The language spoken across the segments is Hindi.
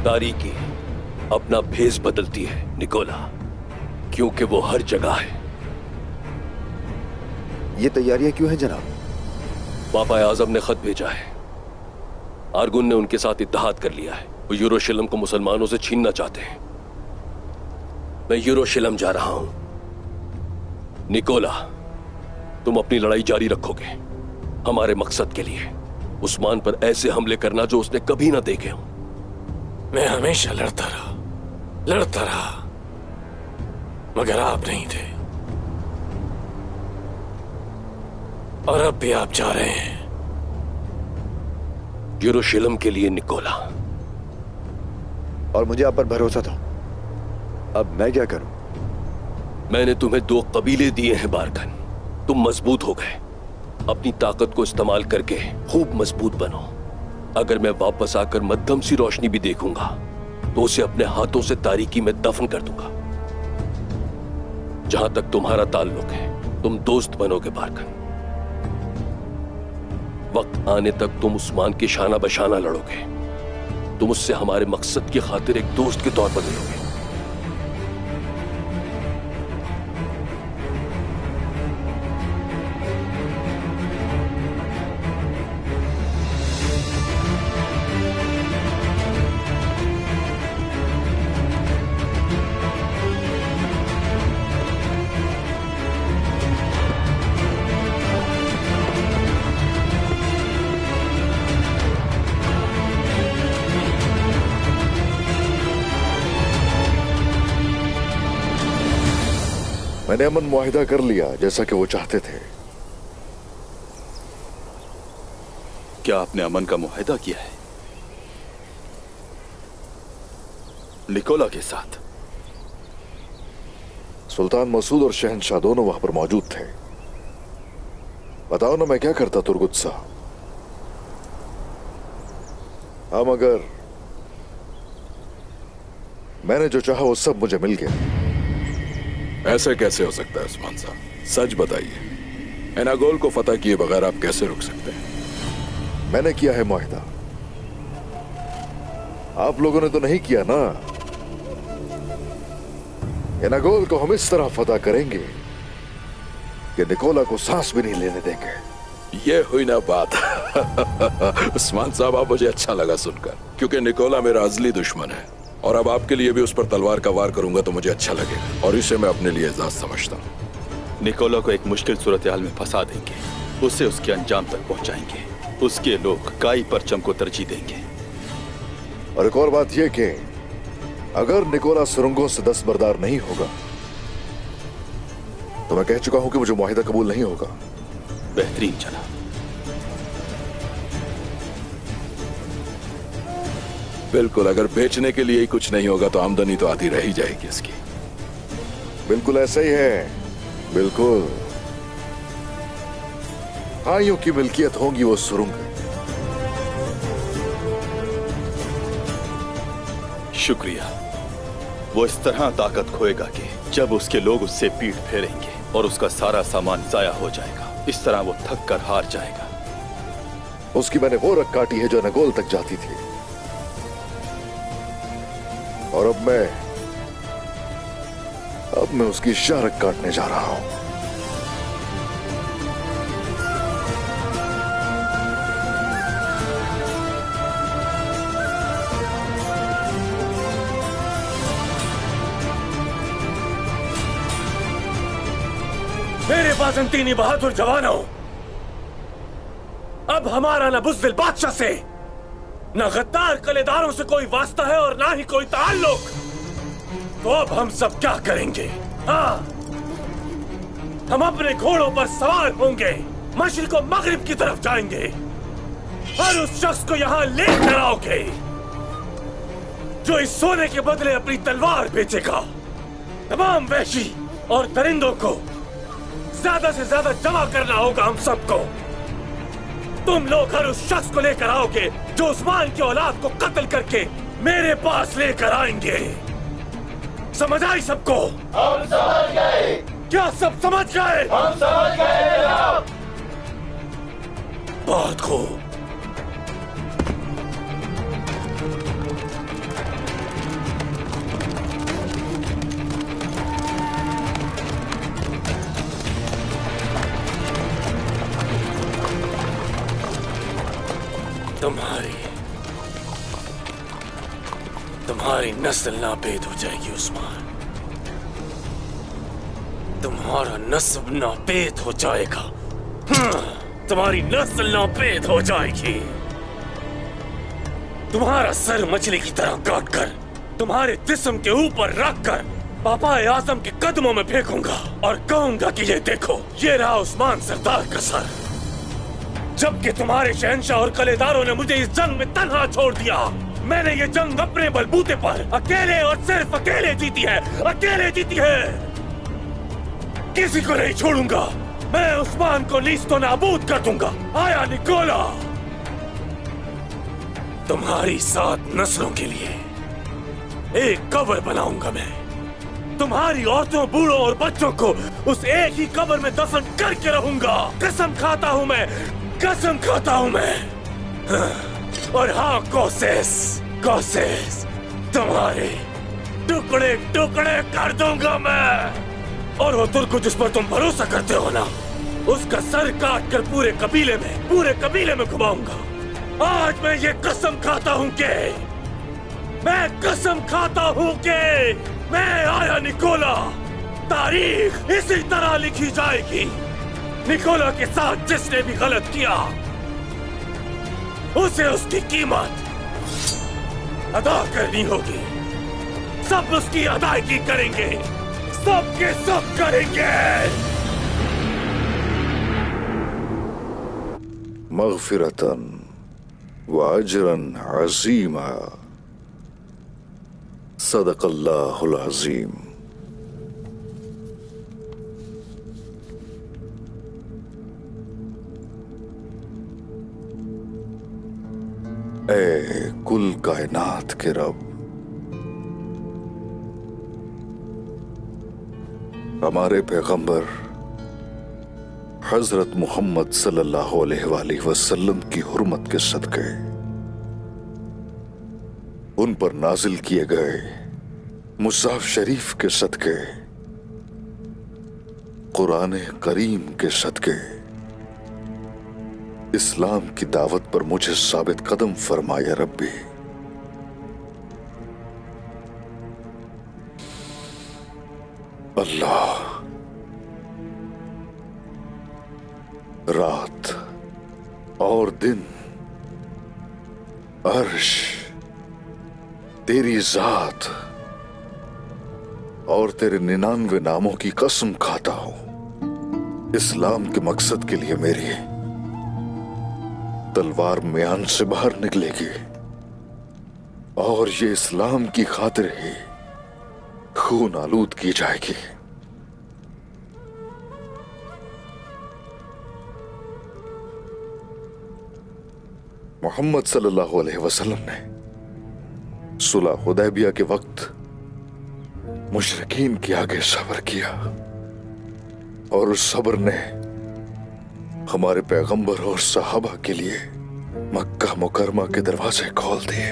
तारीकी अपना भेष बदलती है निकोला, क्योंकि वो हर जगह है। ये तैयारियां क्यों हैं जनाब? पापा आजम ने खत भेजा है। आर्गुन ने उनके साथ इत्तेहाद कर लिया है। वो यरूशलेम को मुसलमानों से छीनना चाहते हैं। मैं यरूशलेम जा रहा हूं। निकोला, तुम अपनी लड़ाई जारी रखोगे हमारे मकसद के लिए। उस्मान पर ऐसे हमले करना जो उसने कभी ना देखे हो। मैं हमेशा लड़ता रहा, मगर आप नहीं थे, और अब भी आप जा रहे हैं यरूशलेम के लिए निकोला। और मुझे आप पर भरोसा था। अब मैं क्या करूं? मैंने तुम्हें 2 कबीले दिए हैं बारकन। तुम मजबूत हो गए। अपनी ताकत को इस्तेमाल करके खूब मजबूत बनो। अगर मैं वापस आकर मध्यम सी रोशनी भी देखूंगा तो उसे अपने हाथों से तारीकी में दफन कर दूंगा। जहां तक तुम्हारा ताल्लुक है, तुम दोस्त बनोगे बारकन। वक्त आने तक तुम उस्मान की शाना बशाना लड़ोगे। तुम उससे हमारे मकसद की खातिर एक दोस्त के तौर पर लड़ोगे। मैंने अमन मुआहिदा कर लिया जैसा कि वो चाहते थे। क्या आपने अमन का मुआहिदा किया है निकोला के साथ? सुल्तान मसूद और शहंशाह दोनों वहां पर मौजूद थे। बताओ ना मैं क्या करता तुर्गुत साहब। हाँ, मगर मैंने जो चाहा वो सब मुझे मिल गया। ऐसे कैसे हो सकता है उस्मान साहब? सच बताइए, एनागोल को फतह किए बगैर आप कैसे रुक सकते हैं? मैंने किया है मुआहिदा, आप लोगों ने तो नहीं किया ना। एनागोल को हम इस तरह फतह करेंगे कि निकोला को सांस भी नहीं लेने देंगे। ये हुई ना बात। उस्मान साहब, आप मुझे अच्छा लगा सुनकर, क्योंकि निकोला मेरा अजली दुश्मन है और अब आपके लिए भी उस पर तलवार का वार करूंगा तो मुझे अच्छा लगेगा, और इसे मैं अपने लिए एजाज समझता हूं। निकोला को एक मुश्किल सूरत हाल में फंसा देंगे, उसे उसके अंजाम तक पहुंचाएंगे। उसके लोग काई परचम को तरजीह देंगे। और एक और बात यह कि अगर निकोला सुरंगों से दस्तबरदार नहीं होगा तो मैं कह चुका हूं कि मुझे मुआहिदा कबूल नहीं होगा। बेहतरीन जनाब। बिल्कुल, अगर बेचने के लिए ही कुछ नहीं होगा तो आमदनी तो आती रह ही जाएगी इसकी। बिल्कुल ऐसा ही है, बिल्कुल। आइयों की मिल्कियत होंगी वो सुरंग। शुक्रिया। वो इस तरह ताकत खोएगा कि जब उसके लोग उससे पीठ फेरेंगे और उसका सारा सामान जाया हो जाएगा। इस तरह वो थक कर हार जाएगा। उसकी मैंने वो रग काटी है जो एनागोल तक जाती थी, और अब मैं उसकी शारक काटने जा रहा हूं। मेरे बाज़ंतीनी बहादुर जवानों, अब हमारा न बुज़दिल बादशाह से, न गद्दार कलेदारों से कोई वास्ता है और ना ही कोई ताल्लुक। तो अब हम सब क्या करेंगे? हाँ, हम अपने घोड़ों पर सवार होंगे, मशरिक और मगरिब की तरफ जाएंगे और उस शख्स को यहाँ लेकर आओगे जो इस सोने के बदले अपनी तलवार बेचेगा। तमाम वहशी और दरिंदों को ज्यादा से ज्यादा जमा करना होगा हम सबको। तुम लोग हर उस शख्स को लेकर आओगे जो उस्मान की औलाद को कत्ल करके मेरे पास लेकर आएंगे। समझ आई सबको? हम समझ गए। क्या सब समझ गए? हम समझ गए जनाब। बहुत खूब। तुम्हारी नस्ल नापेद हो जाएगी उस्मान। तुम्हारा नस्ब नापेद हो जाएगा। तुम्हारी नस्ल नापेद हो जाएगी। तुम्हारा सर मछली की तरह काट कर तुम्हारे जिस्म के ऊपर रख कर पापा आजम के कदमों में फेंकूंगा और कहूंगा कि ये देखो, ये रहा उस्मान सरदार का सर। जबकि तुम्हारे शहंशाह और कलेदारों ने मुझे इस जंग में तन्हा छोड़ दिया। मैंने ये जंग अपने बलबूते पर अकेले और सिर्फ अकेले जीती है, अकेले जीती है। किसी को नहीं छोड़ूंगा। मैं उस्मान को नीस्तो नाबूद कर दूंगा। आया निकोला, तुम्हारी 7 नस्लों के लिए एक कब्र बनाऊंगा मैं। तुम्हारी औरतों, बूढ़ों और बच्चों को उस एक ही कब्र में दफन करके रहूंगा। कसम खाता हूं मैं, कसम खाता हूं मैं। और हाँ कोसेस, तुम्हारे टुकड़े टुकड़े कर दूंगा मैं। और वो तुर्क जिस पर तुम भरोसा करते हो ना, उसका सर काट कर पूरे कबीले में घुमाऊंगा। आज मैं ये कसम खाता हूं कि मैं आया निकोला। तारीख इसी तरह लिखी जाएगी। निकोला के साथ जिसने भी गलत किया उसे उसकी कीमत अदा करनी होगी। सब उसकी अदायगी करेंगे, सब के सब करेंगे। मग़फ़िरतन व अजरन अज़ीमा। सदक़ल्लाहुल अज़ीम। ए कुल कायनात के रब, हमारे पैगंबर हजरत मोहम्मद सल्लल्लाहु अलैहि वसल्लम की हुर्मत के सदक़े उन पर नाजिल किए गए मुसाफ शरीफ के सदक़े, कुरान करीम के सदक़े, इस्लाम की दावत पर मुझे साबित कदम फरमाया रब्बी। अल्लाह, रात और दिन, अर्श, तेरी जात और तेरे 99 नामों की कसम खाता हूं, इस्लाम के मकसद के लिए मेरी तलवार म्यान से बाहर निकलेगी और ये इस्लाम की खातिर ही खून आलूद की जाएगी। मोहम्मद सल्लल्लाहु अलैहि वसल्लम ने सुलह हुदैबिया के वक्त मुशरिकीन के आगे सब्र किया और उस सब्र ने हमारे पैगंबर और सहाबा के लिए मक्का मुकरमा के दरवाजे खोल दिए।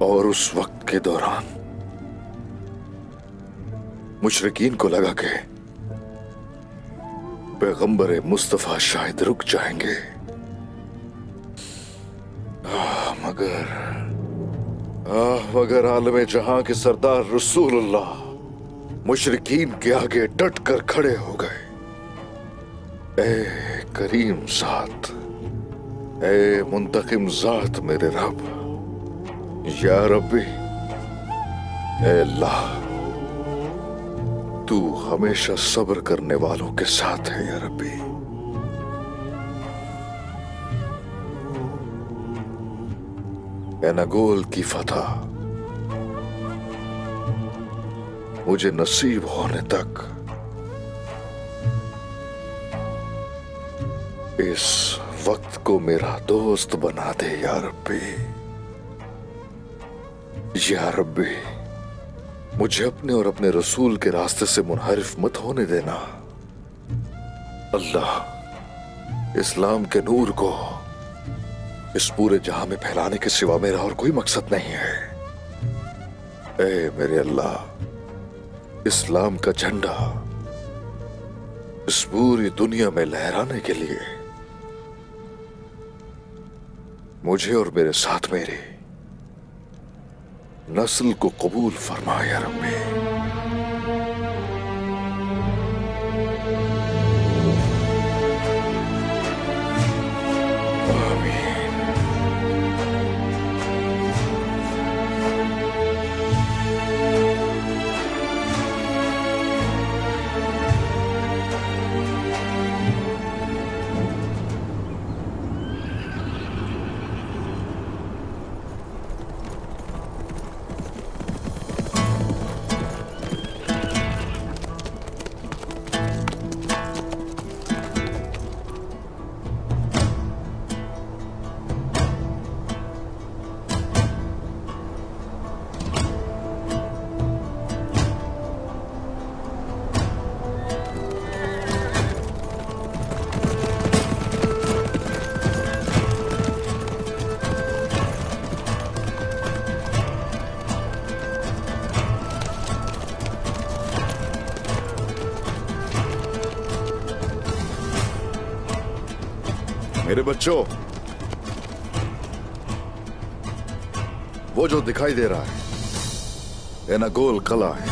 और उस वक्त के दौरान मुशरिकीन को लगा कि पैगंबर मुस्तफा शायद रुक जाएंगे, मगर आलम जहां के सरदार रसूलुल्लाह मुशरिकीन के आगे डट कर खड़े हो गए। ए करीम ज़ात, ए मुंतकिम ज़ात मेरे रब, या रब्बी, ए अल्लाह, तू हमेशा सब्र करने वालों के साथ है या रब्बी। एनागोल की फतह मुझे नसीब होने तक इस वक्त को मेरा दोस्त बना दे या रब्बी। या रब्बी, मुझे अपने और अपने रसूल के रास्ते से मुनहरिफ मत होने देना। अल्लाह, इस्लाम के नूर को इस पूरे जहां में फैलाने के सिवा मेरा और कोई मकसद नहीं है। ए मेरे अल्लाह, इस्लाम का झंडा इस पूरी दुनिया में लहराने के लिए मुझे और मेरे साथ मेरी नस्ल को कबूल फरमा या रब्बी। मेरे बच्चों, वो जो दिखाई दे रहा है ये ना गोल कला है।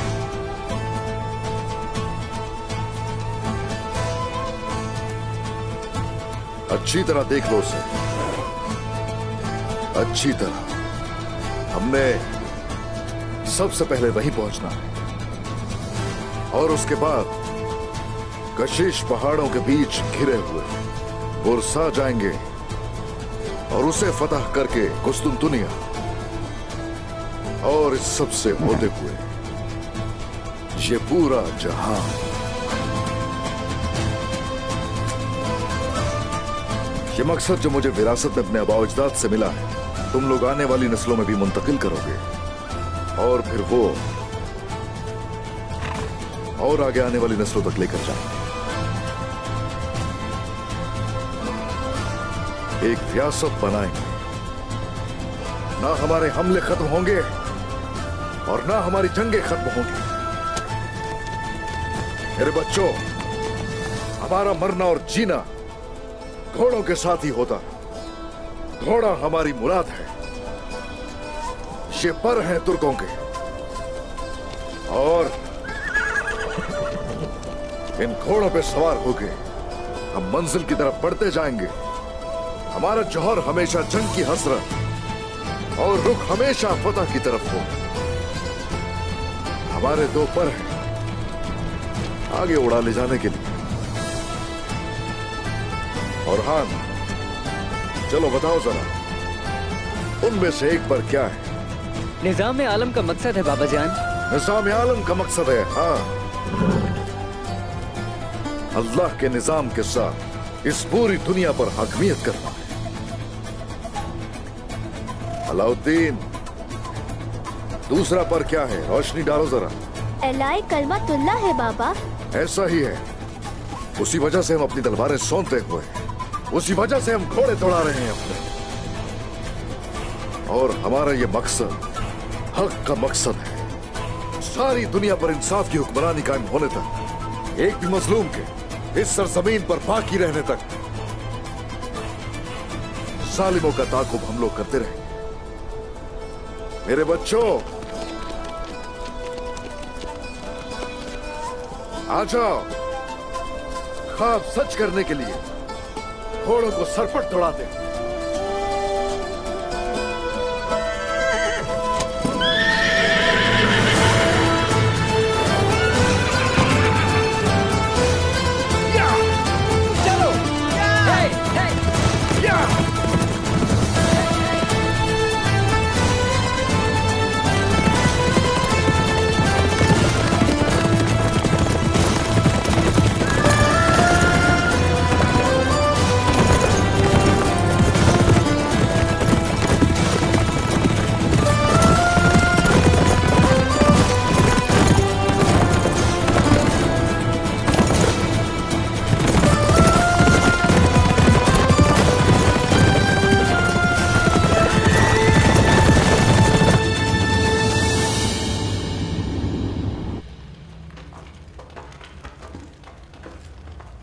अच्छी तरह देख लो उसे, अच्छी तरह। हमने सबसे पहले वहीं पहुंचना है और उसके बाद कशिश पहाड़ों के बीच घिरे हुए बुरसा जाएंगे और उसे फतह करके कुस्तुनतुनिया और इस सब से होते हुए ये पूरा जहां। ये मकसद जो मुझे विरासत में अपने आबाओ अजदाद से मिला है, तुम लोग आने वाली नस्लों में भी मुंतकिल करोगे और फिर वो और आगे आने वाली नस्लों तक लेकर जाएंगे। एक रियासत बनाएंगे। ना हमारे हमले खत्म होंगे और ना हमारी जंगें खत्म होंगी। मेरे बच्चों, हमारा मरना और जीना घोड़ों के साथ ही होता। घोड़ा हमारी मुराद है। ये पर हैं तुर्कों के और इन घोड़ों पे सवार होके हम मंजिल की तरफ बढ़ते जाएंगे। हमारा जौहर हमेशा जंग की हसरत और रुख हमेशा फतह की तरफ हो। हमारे दो पर हैं आगे उड़ा ले जाने के लिए। और हाँ, चलो बताओ जरा, उनमें से एक पर क्या है? निजाम आलम का मकसद है बाबा जान। निजाम आलम का मकसद है, हाँ, अल्लाह के निजाम के साथ इस पूरी दुनिया पर हकमियत करना है। अलाउद्दीन, दूसरा पर क्या है? रोशनी डालो जरा। एलाए कलमतुल्लाह है बाबा। ऐसा ही है। उसी वजह से हम अपनी तलवारें सोनते हुए, उसी वजह से हम घोड़े दौड़ा रहे हैं अपने। और हमारा ये मकसद हक का मकसद है। सारी दुनिया पर इंसाफ की हुक्मरानी कायम होने तक, एक भी मजलूम के इस सरजमीन पर बाकी रहने तक जालिमों का ताकुब हम लोग करते रहेंगे। मेरे बच्चों, आ जाओ। ख्वाब सच करने के लिए घोड़ों को सरपट दौड़ाते हैं।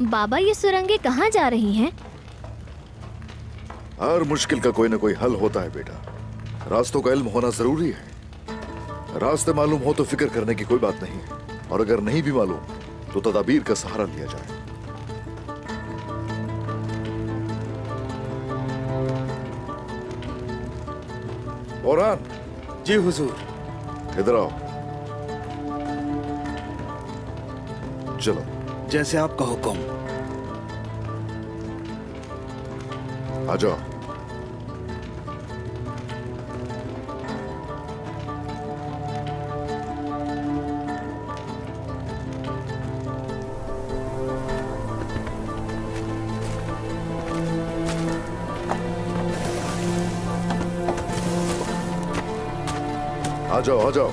बाबा, ये सुरंगें कहाँ जा रही हैं? हर मुश्किल का कोई ना कोई हल होता है बेटा। रास्तों का इल्म होना जरूरी है। रास्ते मालूम हो तो फिक्र करने की कोई बात नहीं है, और अगर नहीं भी मालूम तो तदाबीर का सहारा लिया जाए। औरान, जी हुजूर। इधर आओ। चलो। जैसे आपका हुक्म। आ जाओ। आ जाओ, आ जाओ।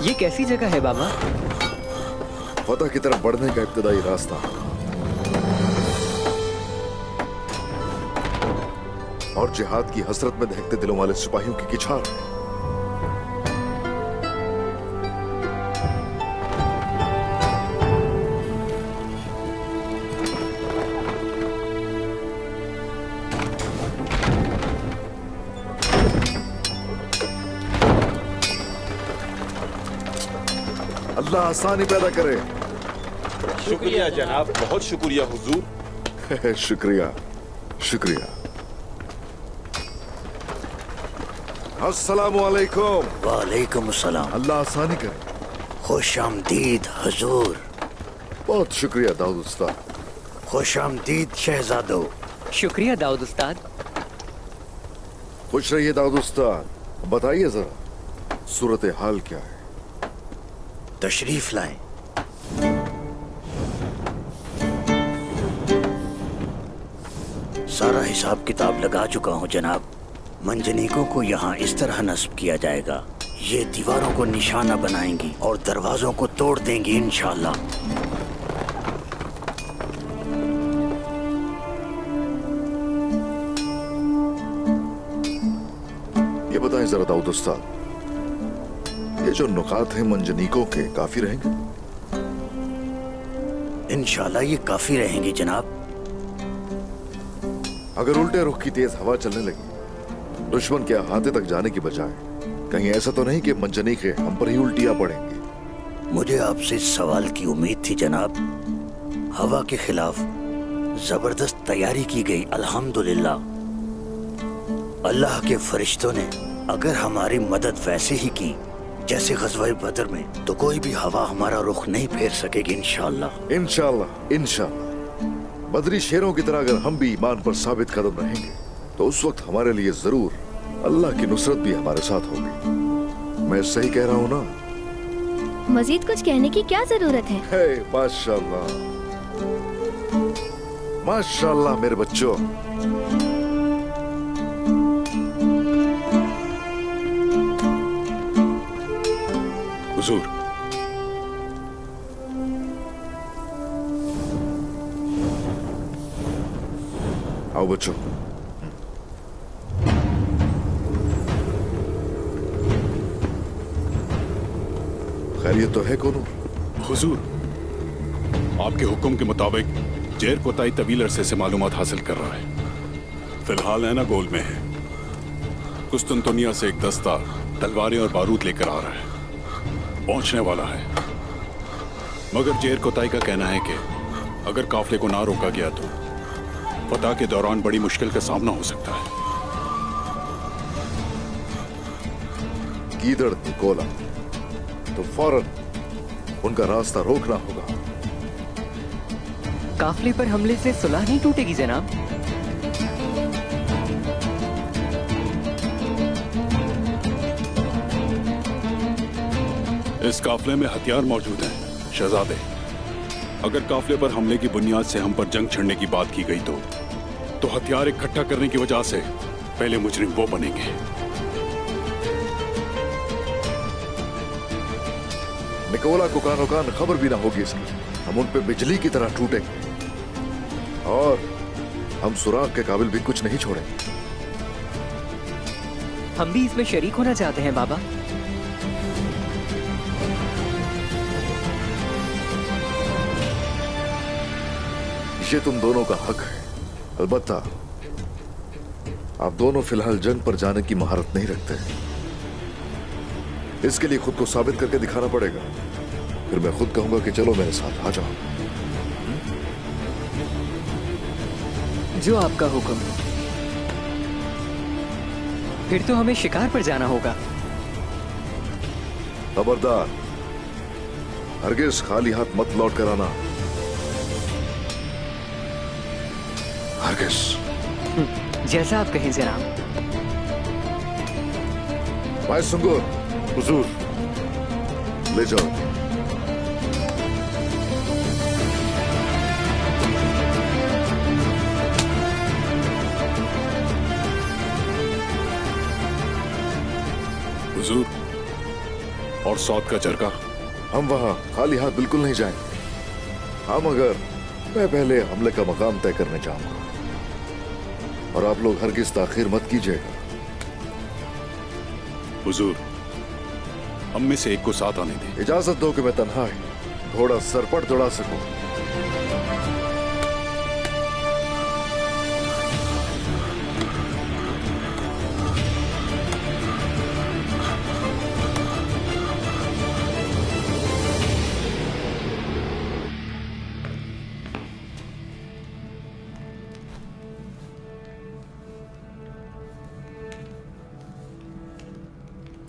ये कैसी जगह है बाबा? फतह की तरफ बढ़ने का इब्तदाई रास्ता, और जिहाद की हसरत में दहकते दिलों वाले सिपाहियों की किछार है। अल्लाह आसानी पैदा करे। शुक्रिया जनाब, बहुत शुक्रिया हुजूर। शुक्रिया, शुक्रिया। अस्सलामु अलैकुम। वालेकुम अस्सलाम। अल्लाह आसानी करे। खुश आमदीद हुजूर। बहुत शुक्रिया दाऊद उस्ताद। खुश आमदीद शहजादो। शुक्रिया दाऊद उस्ताद। खुश रहिए दाऊद उस्ताद। बताइए जरा सूरत हाल क्या है? तशरीफ लाएं। सारा हिसाब किताब लगा चुका हूं जनाब। मंजनीकों को यहाँ इस तरह नस्ब किया जाएगा, ये दीवारों को निशाना बनाएंगी और दरवाजों को तोड़ देंगी इंशाअल्लाह। ये बताएं जरा दाऊद उस्ताद, ये जो नुकात हैं मंजनीकों के काफी रहेंगे? इंशाअल्लाह ये काफी रहेंगे जनाब। अगर उल्टे रुख की तेज हवा चलने लगी, दुश्मन के अहाते तक जाने की बजाय, कहीं ऐसा तो नहीं कि मंजनीके हम पर ही उल्टियां पड़ेंगी? मुझे आपसे इस सवाल की उम्मीद थी जनाब। हवा के खिलाफ जबरदस्त तैयारी की गई अल्हम्दुलिल्लाह। अल्लाह के फरिश्तों ने अगर हमारी मदद वैसे ही की जैसे ग़ज़वा बदर में, तो कोई भी हवा हमारा रुख नहीं फेर सकेगी इंशाअल्लाह। इंशाअल्लाह, इंशाअल्लाह। बदरी शेरों की तरह अगर हम भी ईमान पर साबित कदम रहेंगे, तो उस वक्त हमारे लिए जरूर अल्लाह की नुसरत भी हमारे साथ होगी। मैं सही कह रहा हूँ ना? मजीद कुछ कहने की क्या जरूरत है? हे माशाअल्लाह, माशाअल्लाह मेरे बच्चों। हुजूर, आओ बच्चों। खैरियत तो है कौनूर? हुजूर, आपके हुक्म के मुताबिक जेर कोताई तवील अरसे से मालूमात हासिल कर रहा है। फिलहाल ऐना गोल में है। कुस्तुनतुनिया से एक दस्ता तलवारें और बारूद लेकर आ रहा है, पहुंचने वाला है। मगर जेर कोताई का कहना है कि अगर काफले को ना रोका गया तो फतह के दौरान बड़ी मुश्किल का सामना हो सकता है। गीदड़ निकोला तो फौरन उनका रास्ता रोकना होगा। काफिले पर हमले से सुलह नहीं टूटेगी जनाब। इस काफिले में हथियार मौजूद हैं शहजादे। अगर काफिले पर हमले की बुनियाद से हम पर जंग छिड़ने की बात की गई तो हथियार इकट्ठा करने की वजह से पहले मुजरिम वो बनेंगे। निकोला को कानो कान खबर भी ना होगी इसकी। हम उन पे बिजली की तरह टूटेंगे और हम सुराग के काबिल भी कुछ नहीं छोड़ेंगे। हम भी इसमें शरीक होना चाहते हैं बाबा। ये तुम दोनों का हक है। अलबत्ता आप दोनों फिलहाल जंग पर जाने की महारत नहीं रखते। इसके लिए खुद को साबित करके दिखाना पड़ेगा। फिर मैं खुद कहूंगा कि चलो मेरे साथ आ जाओ। जो आपका हुक्म। फिर तो हमें शिकार पर जाना होगा। खबरदार, हरगिज खाली हाथ मत लौट कर आना। हरगिज। जैसा आप कहें जनाब। भाई सुंगुर, हुजूर, ले जाओ। हुजूर, और सौद का चरखा? हम वहां खाली हाथ बिल्कुल नहीं जाएंगे। मैं पहले हमले का मकाम तय करने जाऊंगा और आप लोग हरगिज ताखीर मत कीजिएगा। हुजूर, हम में से एक को साथ आने दें। इजाजत दो कि मैं तन्हा ही थोड़ा सरपट दौड़ा सकूं।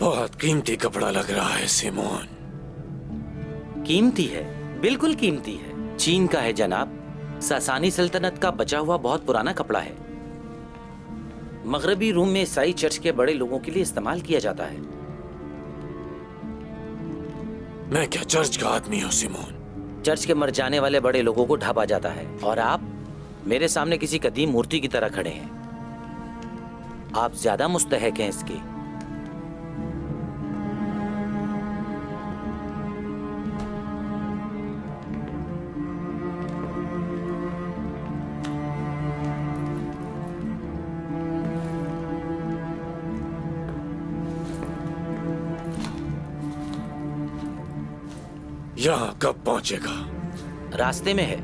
बहुत कीमती कपड़ा लग रहा है सिमोन। कीमती है, बिल्कुल कीमती है। चीन का है जनाब। सासानी सल्तनत का बचा हुआ बहुत पुराना कपड़ा है। मगरबी रूम में ईसाई चर्च के बड़े लोगों के लिए इस्तेमाल किया जाता है। मैं क्या चर्च का आदमी हूँ सिमोन? चर्च के मर जाने वाले बड़े लोगों को ढाबा जाता है और आप मेरे सामने किसी कदीम मूर्ति की तरह खड़े हैं। आप ज्यादा मुस्तहक हैं इसके। यहाँ कब पहुंचेगा? रास्ते में है।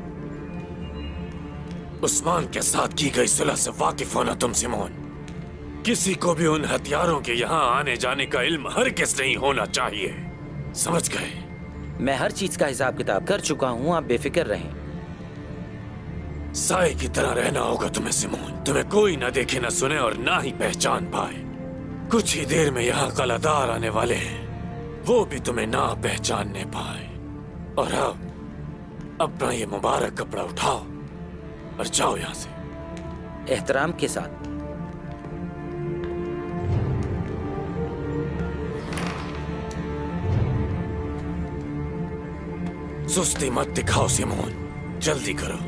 उस्मान के साथ की गई सुलह से वाकिफ होना तुम सिमोन। किसी को भी उन हथियारों के यहाँ आने जाने का इल्म हरगिज़ नहीं होना चाहिए। समझ गए? मैं हर चीज का हिसाब किताब कर चुका हूँ, आप बेफिक्र रहें। साए की तरह रहना होगा तुम्हें सिमोन। तुम्हें कोई न देखे न सुने और ना ही पहचान पाए। कुछ ही देर में यहाँ कलादार आने वाले हैं, वो भी तुम्हें ना पहचानने पाए। और अब अपना ये मुबारक कपड़ा उठाओ और जाओ यहाँ से। एहतराम के साथ। सुस्ती मत दिखाओ सिमोन, जल्दी करो।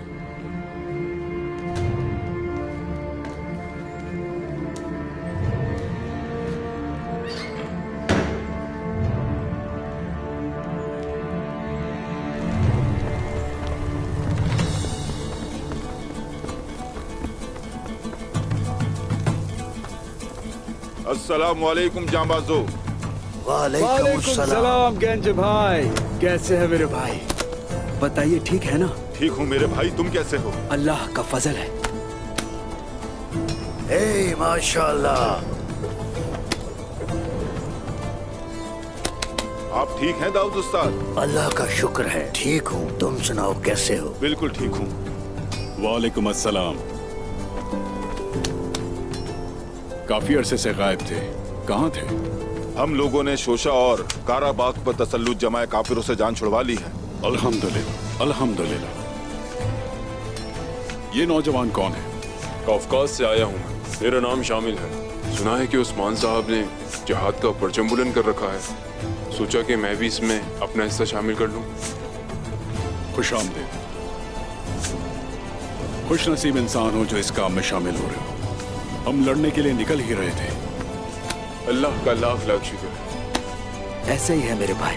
अस्सलाम वालेकुम जांबाजो। वालेकुम सलाम गंज भाई। कैसे है मेरे भाई? बताइए, ठीक है ना? ठीक हूँ मेरे भाई, तुम कैसे हो? अल्लाह का फजल है। ए माशाल्लाह। आप ठीक हैं दाऊद उस्ताद? अल्लाह का शुक्र है, ठीक हूँ। तुम सुनाओ, कैसे हो? बिल्कुल ठीक हूँ। वालेकुम अस्सलाम। काफी अरसे से गायब थे, कहाँ थे? हम लोगों ने शोशा और काराबाग पर तसल्लुत जमाए काफिरों से जान छुड़वा ली है। अल्हम्दुलिल्लाह, अल्हम्दुलिल्लाह। ये नौजवान कौन है? कॉफकास से आया हूँ मैं। मेरा नाम शामिल है। सुना है कि उस्मान साहब ने जिहाद का परचम बुलंद कर रखा है। सोचा कि मैं भी इसमें अपना हिस्सा शामिल कर लूं। खुश आमदीद। खुश नसीब इंसान हो जो इस काम में शामिल हो रहे हो। हम लड़ने के लिए निकल ही रहे थे। अल्लाह का लाख लाख शुक्र। ऐसे ही है मेरे भाई।